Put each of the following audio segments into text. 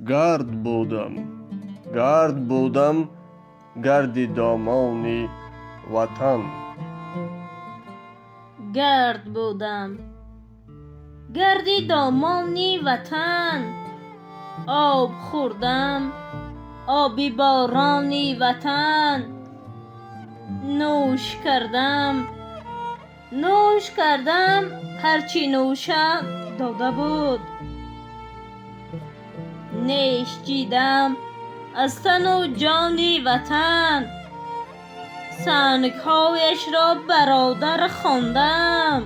گرد بودم گردی دامانی وطن. گرد بودم گردی دامانی وطن، آب خوردم آبی بارانی وطن. نوش کردم هرچی نوشم داده بود. نیش چیدم از تن و جانی وطن، سنگهایش را برادر خواندم.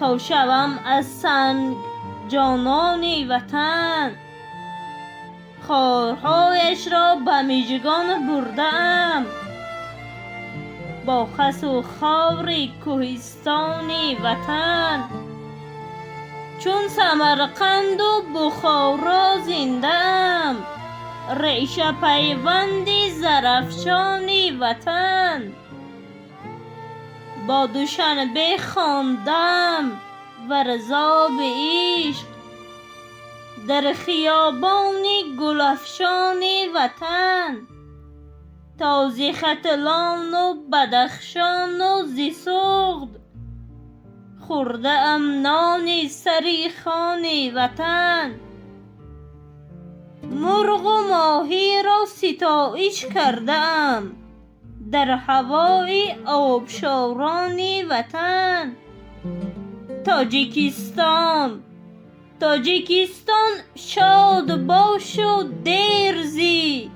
تا شوم از سنگ جانانی وطن، خارهایش را به میژگان بردم. با خس و خاور کوهستانی وطن، چون سمرقند و بخارا زنده‌ام. ریشه پیوندی زرافشانی وطن، با دوشنبه خواندم ورزاب عشق. در خیابانی گلافشانی وطن، تا ز ختلان و بدخشان و ز سغد. خورده ام نان سریخانی وطن، مرغ و ماهی را ستایش کرده ام. در هوای آبشارانی وطن. تاجیکستان شاد باش و دیر زی،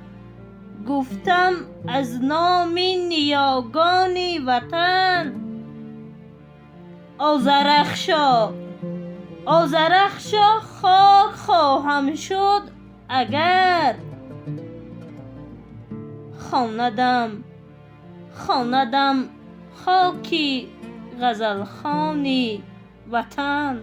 گفتم از نام نیاگانی وطن. آذرخشا خاک خواهم شد اگر خواندم خاکی غزلخوانی وطن.